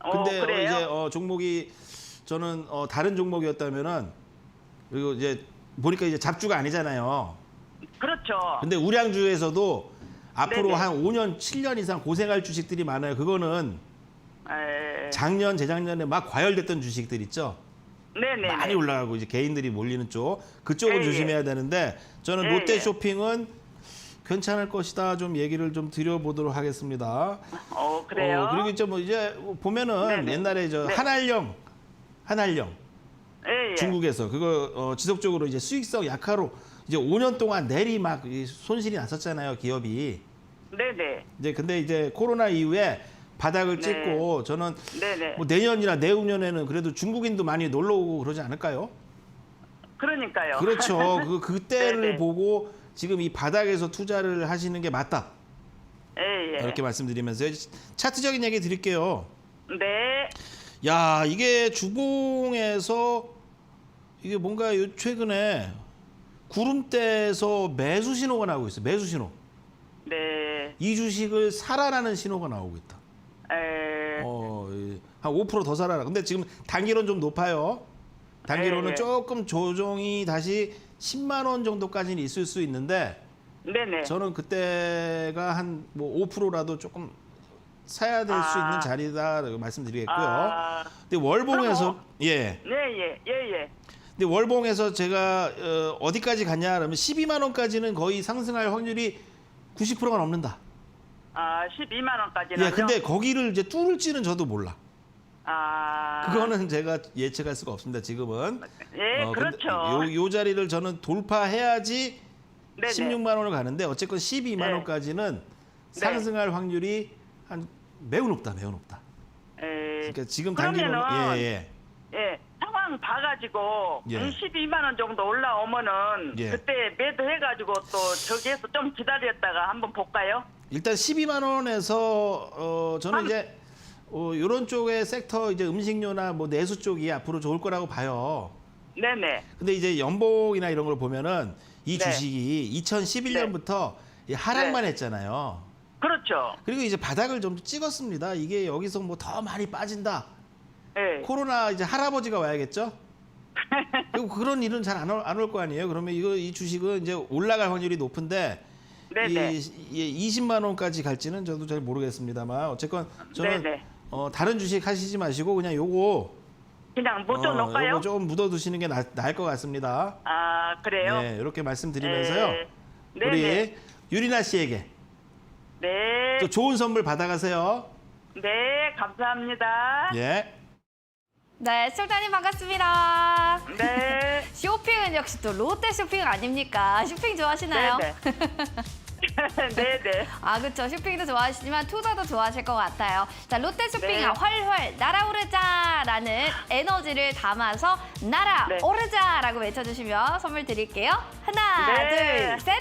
근데 그래요? 이제 종목이 저는 다른 종목이었다면은 그리고 이제 보니까 이제 잡주가 아니잖아요. 그렇죠. 근데 우량주에서도 앞으로 네네. 한 5년, 7년 이상 고생할 주식들이 많아요. 그거는 작년, 재작년에 막 과열됐던 주식들 있죠. 네네. 많이 올라가고 이제 개인들이 몰리는 쪽 그쪽을 예, 조심해야 되는데 저는 예, 롯데 예. 쇼핑은 괜찮을 것이다 좀 얘기를 좀 드려보도록 하겠습니다. 그래요? 그리고 이제 보면은 네네. 옛날에 저 네. 한알령 예, 예. 중국에서 그거 지속적으로 이제 수익성 약화로 이제 5년 동안 내리 막 손실이 났었잖아요 기업이. 네네. 근데 이제 코로나 이후에 바닥을 네. 찍고 저는 네네. 뭐 내년이나 내후년에는 그래도 중국인도 많이 놀러 오고 그러지 않을까요? 그러니까요. 그렇죠. 그때를 네네. 보고 지금 이 바닥에서 투자를 하시는 게 맞다. 예, 예. 이렇게 말씀드리면서 차트적인 얘기 드릴게요. 네. 야, 이게 주봉에서 이게 뭔가 최근에 구름대에서 매수 신호가 나오고 있어요. 매수 신호. 네. 이 주식을 사라라는 신호가 나오고 있다. 한 5% 더 사라라. 근데 지금 단기로는 좀 높아요. 단기로는 예. 조금 조정이 다시 10만 원 정도까지는 있을 수 있는데 네네. 저는 그때가 한 뭐 5%라도 조금 사야 될 수 있는 자리다라고 말씀드리겠고요. 근데 월봉에서 네, 예, 예, 예. 근데 월봉에서 제가 어디까지 갔냐 그러면 12만 원까지는 거의 상승할 확률이 90%가 넘는다. 12만 원까지는. 예, 근데 거기를 이제 뚫을지는 저도 몰라. 아. 그거는 제가 예측할 수가 없습니다. 지금은. 예, 근데 그렇죠. 요 자리를 저는 돌파해야지 네네. 16만 원을 가는데 어쨌건 12만 네. 원까지는 상승할 확률이 한 매우 높다. 매우 높다. 그러니까 지금 단기로는 그러면은 예. 예, 상황 봐가지고 예. 12만 원 정도 올라오면은 예. 그때 매도해가지고 또 저기에서 좀 기다렸다가 한번 볼까요? 일단 12만 원에서 저는 이제 이런 쪽의 섹터 이제 음식료나 뭐 내수 쪽이 앞으로 좋을 거라고 봐요. 네네. 근데 이제 연봉이나 이런 걸 보면은 이 네. 주식이 2011년부터 하락만 했잖아요. 그렇죠. 그리고 이제 바닥을 좀 찍었습니다. 이게 여기서 뭐 더 많이 빠진다. 예. 코로나 이제 할아버지가 와야겠죠. 그리고 그런 일은 잘 안 올 거 아니에요. 그러면 이 주식은 이제 올라갈 확률이 높은데 네네. 20만 원까지 갈지는 저도 잘 모르겠습니다만 어쨌건 저는 네네. 다른 주식 하시지 마시고 그냥 요거 그냥 묻어놓을까요? 요거 좀 묻어두시는 게 나을 것 같습니다. 그래요? 네, 이렇게 말씀드리면서요. 네네. 우리 유리나 씨에게 네. 또 좋은 선물 받아가세요. 네, 감사합니다. 예. 네, 시청자님 반갑습니다. 네. 쇼핑은 역시 또 롯데 쇼핑 아닙니까? 쇼핑 좋아하시나요? 네네. 네네. 아, 그렇죠. 쇼핑도 좋아하시지만 투자도 좋아하실 것 같아요. 자, 롯데 쇼핑 네. 활활 날아오르자라는 에너지를 담아서 날아오르자라고 외쳐주시면 선물 드릴게요. 하나, 네. 둘, 셋.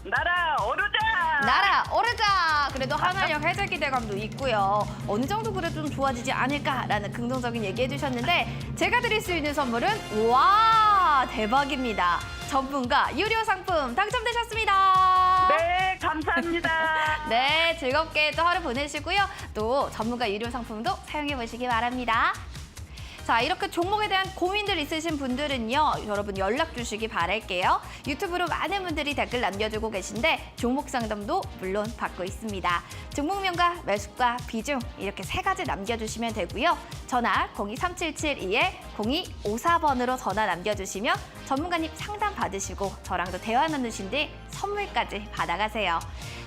날아오르자. 날아오르자. 그래도 한화력 해제 기대감도 있고요. 어느 정도 그래도 좀 좋아지지 않을까라는 긍정적인 얘기해 주셨는데 제가 드릴 수 있는 선물은 와 대박입니다. 전문가 유료 상품 당첨되셨습니다. 네, 감사합니다. 네, 즐겁게 또 하루 보내시고요. 또 전문가 유료 상품도 사용해 보시기 바랍니다. 자, 이렇게 종목에 대한 고민들 있으신 분들은요, 여러분 연락 주시기 바랄게요. 유튜브로 많은 분들이 댓글 남겨주고 계신데 종목 상담도 물론 받고 있습니다. 종목명과 매수가 비중 이렇게 3가지 남겨주시면 되고요. 전화 02377-0254번으로 전화 남겨주시면 전문가님 상담 받으시고 저랑도 대화 나누신 뒤 선물까지 받아가세요.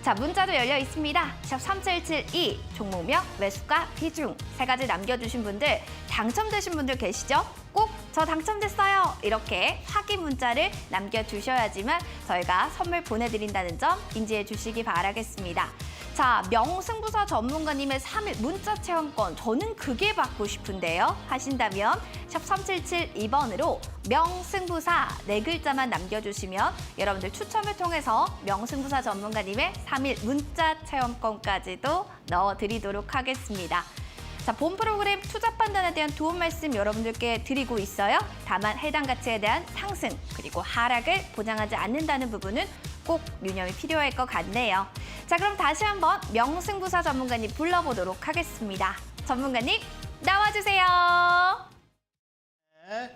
자, 문자도 열려 있습니다. 샵 3772 종목명, 매수가, 비중 3가지 남겨주신 분들 당첨되신 분들 계시죠? 꼭 저 당첨됐어요. 이렇게 확인 문자를 남겨주셔야지만 저희가 선물 보내드린다는 점 인지해 주시기 바라겠습니다. 자, 명승부사 전문가님의 3일 문자 체험권 저는 그게 받고 싶은데요. 하신다면 샵 3772번으로 명승부사 4글자만 남겨주시면 여러분들 추첨을 통해서 명승부사 전문가님의 3일 문자 체험권까지도 넣어드리도록 하겠습니다. 자, 본 프로그램 투자 판단에 대한 도움 말씀 여러분들께 드리고 있어요. 다만 해당 가치에 대한 상승 그리고 하락을 보장하지 않는다는 부분은 꼭 유념이 필요할 것 같네요. 자, 그럼 다시 한번 명승부사 전문가님 불러보도록 하겠습니다. 전문가님 나와주세요. 네.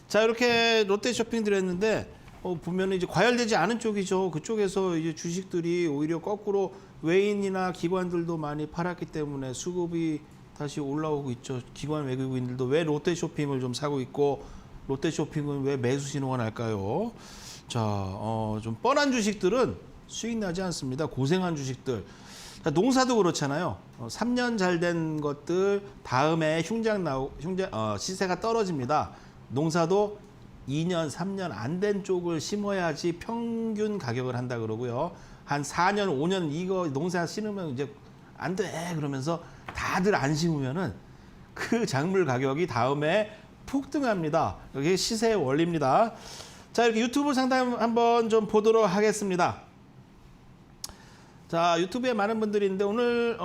자, 이렇게 롯데 쇼핑 드렸는데 보면 이제 과열되지 않은 쪽이죠. 그쪽에서 이제 주식들이 오히려 거꾸로 외인이나 기관들도 많이 팔았기 때문에 수급이 다시 올라오고 있죠. 기관 외국인들도 왜 롯데 쇼핑을 좀 사고 있고 롯데 쇼핑은 왜 매수 신호가 날까요? 자, 좀 뻔한 주식들은 수익 나지 않습니다. 고생한 주식들. 자, 농사도 그렇잖아요. 3년 잘 된 것들 다음에 시세가 떨어집니다. 농사도 2년, 3년 안 된 쪽을 심어야지 평균 가격을 한다 그러고요. 한 4년, 5년 이거 농사 심으면 이제 안 돼 그러면서 다들 안 심으면은 그 작물 가격이 다음에 폭등합니다. 이게 시세의 원리입니다. 자, 이렇게 유튜브 상담 한번 좀 보도록 하겠습니다. 자, 유튜브에 많은 분들이 있는데 오늘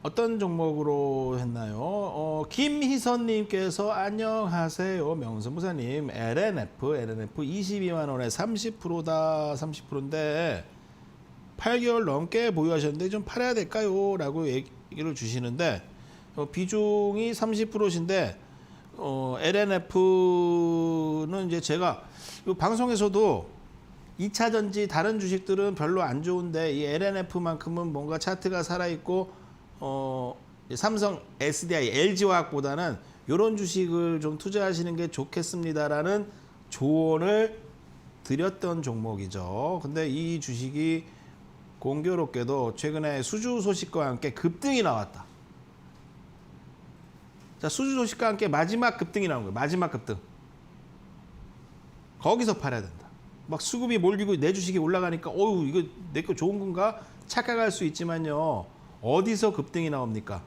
어떤 종목으로 했나요? 김희선님께서 안녕하세요. 명승부사님. LNF 22만 원에 30%다. 30%인데 8개월 넘게 보유하셨는데 좀 팔아야 될까요? 라고 얘기를 주시는데 비중이 30%신데 LNF는 이제 제가 방송에서도 2차 전지 다른 주식들은 별로 안 좋은데 이 LNF만큼은 뭔가 차트가 살아있고 삼성, SDI, LG화학보다는 이런 주식을 좀 투자하시는 게 좋겠습니다라는 조언을 드렸던 종목이죠. 근데 이 주식이 공교롭게도 최근에 수주 소식과 함께 급등이 나왔다. 자, 수주 소식과 함께 마지막 급등이 나온 거예요. 마지막 급등. 거기서 팔아야 된다. 막 수급이 몰리고 내 주식이 올라가니까 어우 이거 내 거 좋은 건가 착각할 수 있지만요. 어디서 급등이 나옵니까?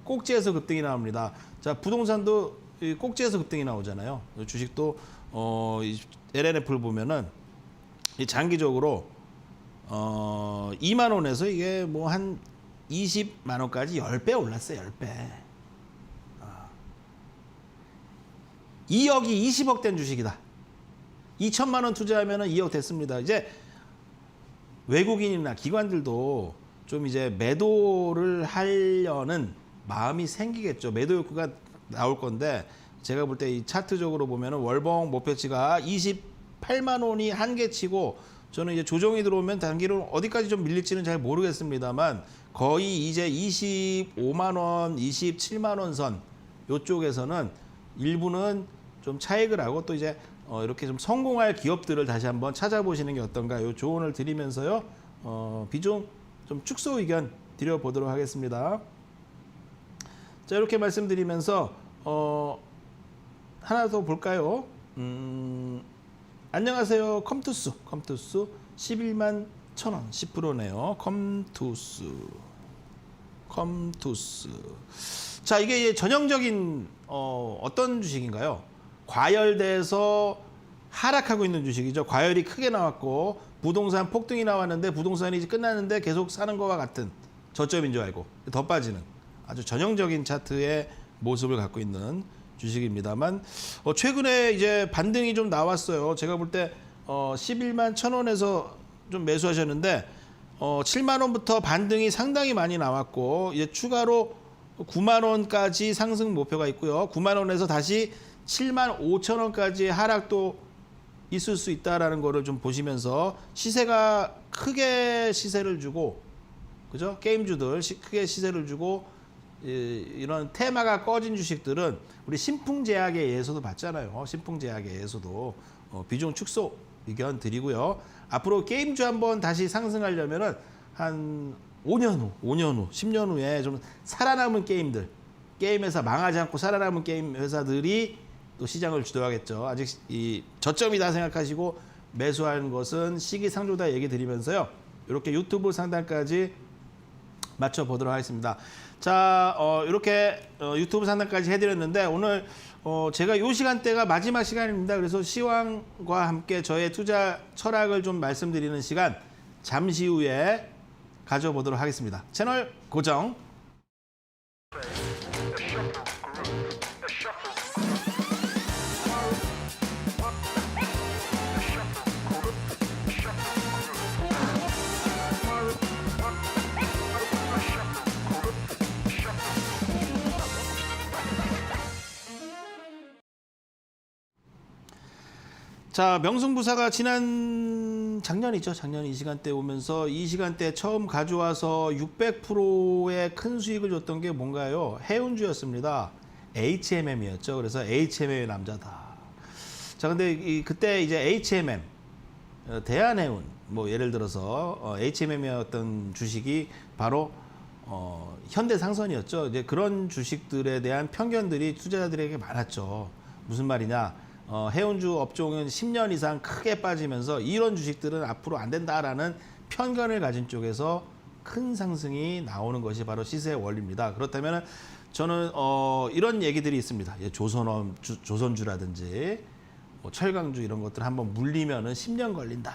꼭지에서 급등이 나옵니다. 자, 부동산도 꼭지에서 급등이 나오잖아요. 주식도 LNF를 보면은 장기적으로 2만 원에서 이게 뭐 한 20만 원까지 10배 올랐어요. 10배. 2억이 20억 된 주식이다. 2천만 원 투자하면 2억 됐습니다. 이제 외국인이나 기관들도 좀 이제 매도를 하려는 마음이 생기겠죠. 매도 욕구가 나올 건데 제가 볼 때 이 차트적으로 보면은 월봉 목표치가 28만 원이 한계치고 저는 이제 조정이 들어오면 단기로 어디까지 좀 밀릴지는 잘 모르겠습니다만 거의 이제 25만 원, 27만 원 선 요쪽에서는 일부는 좀 차익을 하고 또 이제 이렇게 좀 성공할 기업들을 다시 한번 찾아보시는 게 어떤가 요 조언을 드리면서요. 비중 좀 축소 의견 드려보도록 하겠습니다. 자, 이렇게 말씀드리면서 하나 더 볼까요? 안녕하세요. 컴투스 11만 1,000원 10%네요. 컴투스. 자, 이게 전형적인 어떤 주식인가요? 과열돼서 하락하고 있는 주식이죠. 과열이 크게 나왔고 부동산 폭등이 나왔는데 부동산이 이제 끝났는데 계속 사는 것과 같은 저점인 줄 알고 더 빠지는 아주 전형적인 차트의 모습을 갖고 있는 주식입니다만 최근에 이제 반등이 좀 나왔어요. 제가 볼 때 11만 1,000원에서 좀 매수하셨는데 7만 원부터 반등이 상당히 많이 나왔고 이제 추가로 9만 원까지 상승 목표가 있고요. 9만 원에서 다시 7만 5천 원까지의 하락도 있을 수 있다라는 거를 좀 보시면서 시세가 크게 시세를 주고 그죠? 게임주들 크게 시세를 주고 이런 테마가 꺼진 주식들은 우리 신풍제약에 의해서도 봤잖아요. 신풍제약에 의해서도 비중 축소 의견 드리고요. 앞으로 게임주 한번 다시 상승하려면은 한 5년 후, 10년 후에 좀 살아남은 게임들, 게임 회사 망하지 않고 살아남은 게임 회사들이 또 시장을 주도하겠죠. 아직 이 저점이다 생각하시고 매수하는 것은 시기상조다 얘기 드리면서요. 이렇게 유튜브 상단까지 맞춰보도록 하겠습니다. 자, 이렇게 유튜브 상단까지 해드렸는데 오늘 제가 이 시간대가 마지막 시간입니다. 그래서 시황과 함께 저의 투자 철학을 좀 말씀드리는 시간 잠시 후에 가져보도록 하겠습니다. 채널 고정. 자, 명승부사가 작년이죠. 작년 이 시간대 오면서 이 시간대 처음 가져와서 600%의 큰 수익을 줬던 게 뭔가요? 해운주였습니다. HMM이었죠. 그래서 HMM의 남자다. 자, 근데 그때 이제 HMM, 대한해운, 뭐 예를 들어서 HMM이었던 주식이 바로 현대상선이었죠. 이제 그런 주식들에 대한 편견들이 투자자들에게 많았죠. 무슨 말이냐? 해운주 업종은 10년 이상 크게 빠지면서 이런 주식들은 앞으로 안 된다라는 편견을 가진 쪽에서 큰 상승이 나오는 것이 바로 시세의 원리입니다. 그렇다면 저는 이런 얘기들이 있습니다. 조선주라든지 철강주 이런 것들 한번 물리면은 10년 걸린다.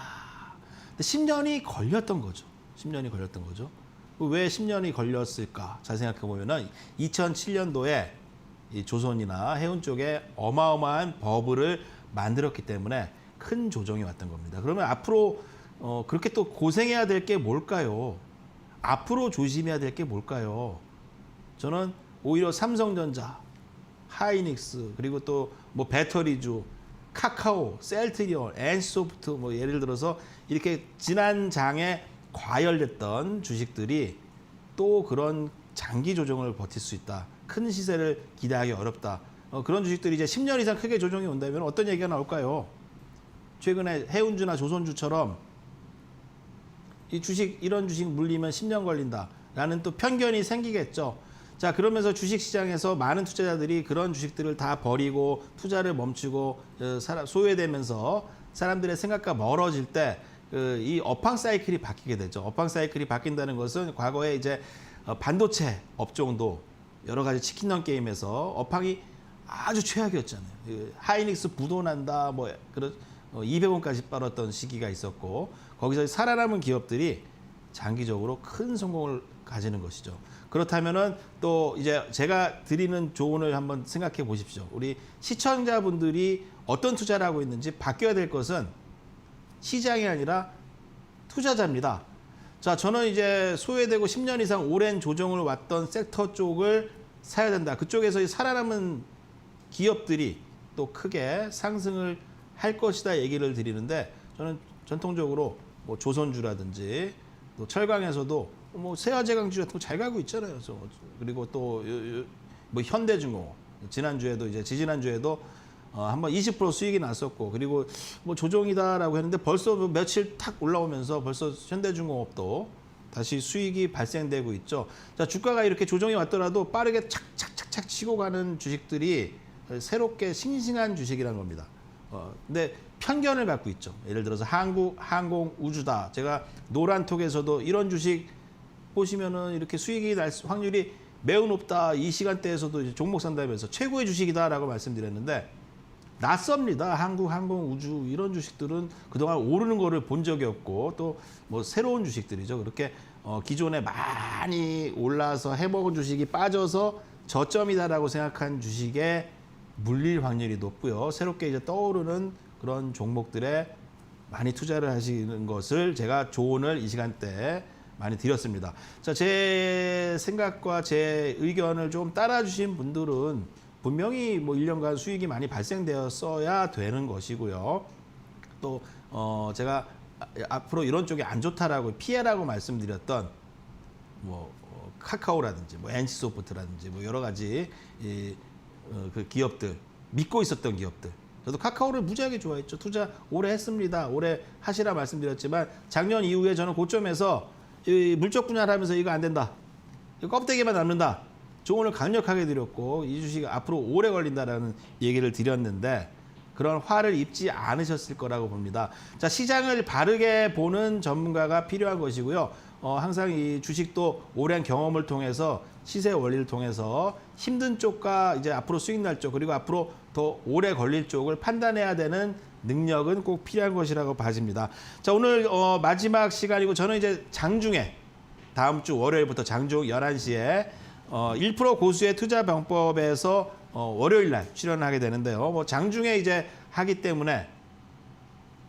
근데 10년이 걸렸던 거죠. 10년이 걸렸던 거죠. 왜 10년이 걸렸을까? 잘 생각해 보면은 2007년도에 이 조선이나 해운 쪽에 어마어마한 버블을 만들었기 때문에 큰 조정이 왔던 겁니다. 그러면 앞으로 그렇게 또 고생해야 될 게 뭘까요? 앞으로 조심해야 될 게 뭘까요? 저는 오히려 삼성전자, 하이닉스, 그리고 또 뭐 배터리주, 카카오, 셀트리온, NC소프트 뭐 예를 들어서 이렇게 지난 장에 과열됐던 주식들이 또 그런 장기 조정을 버틸 수 있다. 큰 시세를 기대하기 어렵다. 그런 주식들이 이제 10년 이상 크게 조정이 온다면 어떤 얘기가 나올까요? 최근에 해운주나 조선주처럼 이런 주식 물리면 10년 걸린다라는 또 편견이 생기겠죠. 자, 그러면서 주식시장에서 많은 투자자들이 그런 주식들을 다 버리고 투자를 멈추고 소외되면서 사람들의 생각과 멀어질 때 이 업황 사이클이 바뀌게 되죠. 업황 사이클이 바뀐다는 것은 과거에 이제 반도체 업종도 여러 가지 치킨런 게임에서 업황이 아주 최악이었잖아요. 하이닉스 부도난다, 뭐 그런 200원까지 빨았던 시기가 있었고 거기서 살아남은 기업들이 장기적으로 큰 성공을 가지는 것이죠. 그렇다면은 또 이제 제가 드리는 조언을 한번 생각해 보십시오. 우리 시청자분들이 어떤 투자를 하고 있는지 바뀌어야 될 것은 시장이 아니라 투자자입니다. 자, 저는 이제 소외되고 10년 이상 오랜 조정을 왔던 섹터 쪽을 사야 된다. 그쪽에서 살아남은 기업들이 또 크게 상승을 할 것이다 얘기를 드리는데 저는 전통적으로 뭐 조선주라든지 또 철강에서도 뭐 세화제강주 같은 거 잘 가고 있잖아요. 그리고 또 뭐 현대중공 지난주에도 이제 지지난주에도 한번 20% 수익이 났었고 그리고 뭐 조정이다라고 했는데 벌써 며칠 탁 올라오면서 벌써 현대중공업도 다시 수익이 발생되고 있죠. 자, 주가가 이렇게 조정이 왔더라도 빠르게 착착착착 치고 가는 주식들이 새롭게 싱싱한 주식이라는 겁니다. 근데 편견을 갖고 있죠. 예를 들어서 한국 항공 우주다. 제가 노란톡에서도 이런 주식 보시면은 이렇게 수익이 날 확률이 매우 높다. 이 시간대에서도 이제 종목 상담에서 최고의 주식이다라고 말씀드렸는데 낯섭니다. 한국 항공 우주 이런 주식들은 그동안 오르는 거를 본 적이 없고 또 뭐 새로운 주식들이죠. 그렇게 기존에 많이 올라서 해먹은 주식이 빠져서 저점이다라고 생각한 주식에 물릴 확률이 높고요. 새롭게 이제 떠오르는 그런 종목들에 많이 투자를 하시는 것을 제가 조언을 이 시간대에 많이 드렸습니다. 자, 제 생각과 제 의견을 좀 따라주신 분들은 분명히 뭐 1년간 수익이 많이 발생되었어야 되는 것이고요. 또 제가 앞으로 이런 쪽이 안 좋다라고 피해라고 말씀드렸던 뭐 카카오라든지 뭐 NC소프트라든지 뭐 여러 가지 그 기업들 믿고 있었던 기업들. 저도 카카오를 무지하게 좋아했죠. 투자 오래 했습니다. 오래 하시라 말씀드렸지만 작년 이후에 저는 고점에서 이 물적 분할을 하면서 이거 안 된다. 이거 껍데기만 남는다. 조언을 강력하게 드렸고 이 주식 앞으로 오래 걸린다라는 얘기를 드렸는데 그런 화를 입지 않으셨을 거라고 봅니다. 자, 시장을 바르게 보는 전문가가 필요한 것이고요. 항상 이 주식도 오랜 경험을 통해서 시세 원리를 통해서 힘든 쪽과 이제 앞으로 수익 날 쪽 그리고 앞으로 더 오래 걸릴 쪽을 판단해야 되는 능력은 꼭 필요한 것이라고 봐집니다. 자, 오늘 마지막 시간이고 저는 이제 장중에 다음 주 월요일부터 장중 11시에 1% 고수의 투자 병법에서 월요일 날 출연하게 되는데요. 뭐 장중에 이제 하기 때문에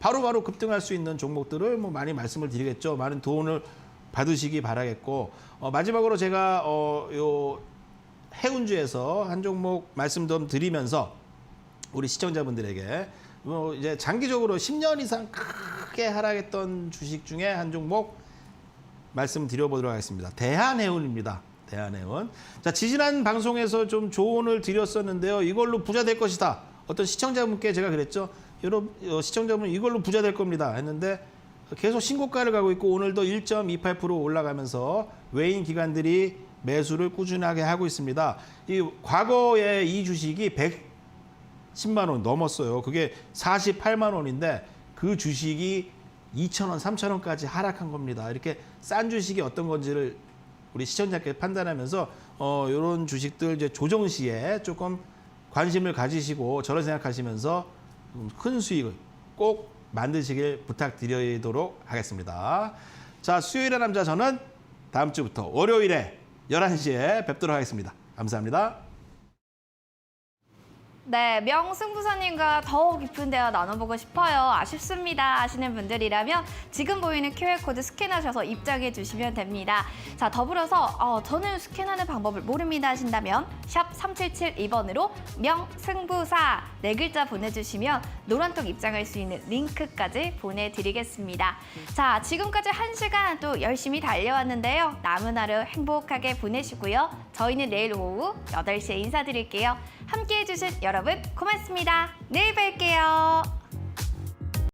바로바로 급등할 수 있는 종목들을 뭐 많이 말씀을 드리겠죠. 많은 도움을 받으시기 바라겠고 마지막으로 제가 요 해운주에서 한 종목 말씀 좀 드리면서 우리 시청자분들에게 이제 장기적으로 10년 이상 크게 하락했던 주식 중에 한 종목 말씀드려보도록 하겠습니다. 대한해운입니다. 대한해운. 자, 지지난 방송에서 좀 조언을 드렸었는데요. 이걸로 부자 될 것이다. 어떤 시청자분께 제가 그랬죠. 여러분 시청자분 이걸로 부자 될 겁니다. 했는데 계속 신고가를 가고 있고 오늘도 1.28% 올라가면서 외인 기관들이 매수를 꾸준하게 하고 있습니다. 이 과거에 이 주식이 110만 원 넘었어요. 그게 48만 원인데 그 주식이 2,000원, 3,000원까지 하락한 겁니다. 이렇게 싼 주식이 어떤 건지를 우리 시청자께 판단하면서 이런 주식들 이제 조정 시에 조금 관심을 가지시고 저를 생각하시면서 큰 수익을 꼭 만드시길 부탁드리도록 하겠습니다. 자, 수요일의 남자 저는 다음 주부터 월요일에 11시에 뵙도록 하겠습니다. 감사합니다. 네, 명승부사님과 더 깊은 대화 나눠보고 싶어요. 아쉽습니다 하시는 분들이라면 지금 보이는 QR코드 스캔하셔서 입장해 주시면 됩니다. 자, 더불어서 저는 스캔하는 방법을 모릅니다 하신다면 샵 3772번으로 명승부사 4글자 보내주시면 노란톡 입장할 수 있는 링크까지 보내드리겠습니다. 자, 지금까지 1시간 또 열심히 달려왔는데요. 남은 하루 행복하게 보내시고요. 저희는 내일 오후 8시에 인사드릴게요. 함께해 주신 여러분 고맙습니다. 내일 뵐게요.